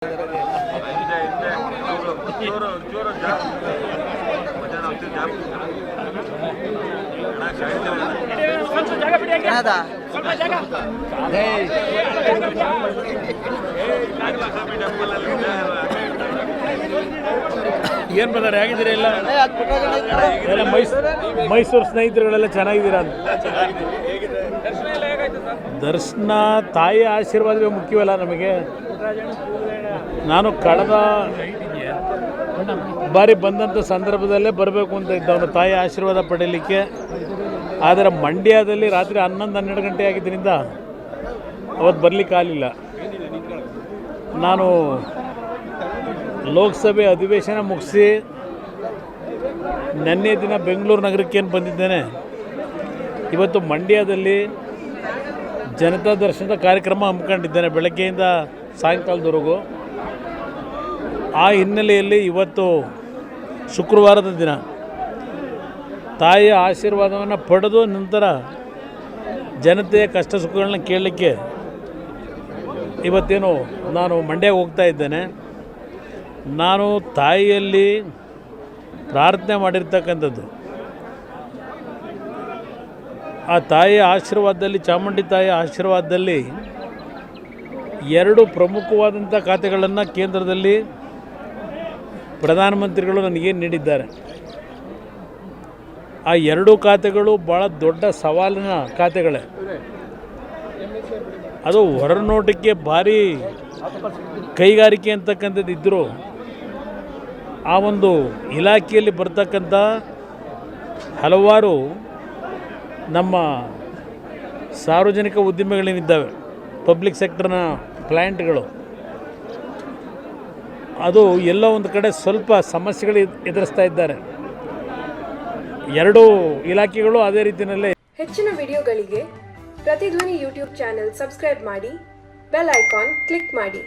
ಏನು ಬರ್ತಾರೆ ಹೇಗಿದ್ದೀರಾ? ಎಲ್ಲ ಮೈಸೂರು ಸ್ನೇಹಿತರುಗಳೆಲ್ಲ ಚೆನ್ನಾಗಿದ್ದೀರಾ? ದರ್ಶನ ತಾಯಿ ಆಶೀರ್ವಾದವೇ ಮುಖ್ಯವಲ್ಲ ನಮಗೆ. ನಾನು ಕಳೆದ ಬಾರಿ ಬಂದಂಥ ಸಂದರ್ಭದಲ್ಲೇ ಬರಬೇಕು ಅಂತ ಇದ್ದವನು ತಾಯಿ ಆಶೀರ್ವಾದ ಪಡೀಲಿಕ್ಕೆ. ಆದರೆ ಮಂಡ್ಯದಲ್ಲಿ ರಾತ್ರಿ 11-12 ಗಂಟೆ ಆಗಿದ್ದರಿಂದ ಅವತ್ತು ಬರಲಿಕ್ಕಾಗಲಿಲ್ಲ. ನಾನು ಲೋಕಸಭೆ ಅಧಿವೇಶನ ಮುಗಿಸಿ ನಿನ್ನೆ ದಿನ ಬೆಂಗಳೂರು ನಗರಕ್ಕೇನು ಬಂದಿದ್ದೇನೆ. ಇವತ್ತು ಮಂಡ್ಯದಲ್ಲಿ ಜನತಾ ದರ್ಶನದ ಕಾರ್ಯಕ್ರಮ ಹಮ್ಮಿಕೊಂಡಿದ್ದೇನೆ ಬೆಳಗ್ಗೆಯಿಂದ ಸಾಯಂಕಾಲದವರೆಗೂ. ಆ ಹಿನ್ನೆಲೆಯಲ್ಲಿ ಇವತ್ತು ಶುಕ್ರವಾರದ ದಿನ ತಾಯಿಯ ಆಶೀರ್ವಾದವನ್ನು ಪಡೆದು ನಂತರ ಜನತೆಯ ಕಷ್ಟ ಸುಖಗಳನ್ನ ಕೇಳಲಿಕ್ಕೆ ಇವತ್ತೇನು ನಾನು ಮಂಡ್ಯಕ್ಕೆ ಹೋಗ್ತಾ ಇದ್ದೇನೆ. ನಾನು ತಾಯಿಯಲ್ಲಿ ಪ್ರಾರ್ಥನೆ ಮಾಡಿರ್ತಕ್ಕಂಥದ್ದು, ಆ ತಾಯಿಯ ಆಶೀರ್ವಾದದಲ್ಲಿ, ಚಾಮುಂಡಿ ತಾಯಿಯ ಆಶೀರ್ವಾದದಲ್ಲಿ 2 ಪ್ರಮುಖವಾದಂಥ ಖಾತೆಗಳನ್ನು ಕೇಂದ್ರದಲ್ಲಿ ಪ್ರಧಾನಮಂತ್ರಿಗಳು ನನಗೇನು ನೀಡಿದ್ದಾರೆ. ಆ 2 ಖಾತೆಗಳು ಭಾಳ ದೊಡ್ಡ ಸವಾಲಿನ ಖಾತೆಗಳೇ. ಅದು ಹೊರನೋಟಕ್ಕೆ ಭಾರಿ ಕೈಗಾರಿಕೆ ಅಂತಕ್ಕಂಥದ್ದು ಇದ್ದರೂ ಆ ಒಂದು ಇಲಾಖೆಯಲ್ಲಿ ಬರ್ತಕ್ಕಂಥ ಹಲವಾರು ನಮ್ಮ ಸಾರ್ವಜನಿಕ ಉದ್ಯಮಿಗಳೇನಿದ್ದಾವೆ, ಪಬ್ಲಿಕ್ ಸೆಕ್ಟರ್ನ ಕ್ಲೈಂಟ್ಗಳು, ಅದು ಎಲ್ಲೋ ಒಂದು ಕಡೆ ಸ್ವಲ್ಪ ಸಮಸ್ಯೆಗಳು ಎದುರಿಸ್ತಾ ಇದ್ದಾರೆ. 2 ಇಲಾಖೆಗಳು ಅದೇ ರೀತಿಯಲ್ಲೇ. ಹೆಚ್ಚಿನ ವಿಡಿಯೋಗಳಿಗೆ ಪ್ರತಿಧ್ವನಿ ಯೂಟ್ಯೂಬ್ ಚಾನೆಲ್ ಸಬ್ಸ್ಕ್ರೈಬ್ ಮಾಡಿ, ಬೆಲ್ ಐಕಾನ್ ಕ್ಲಿಕ್ ಮಾಡಿ.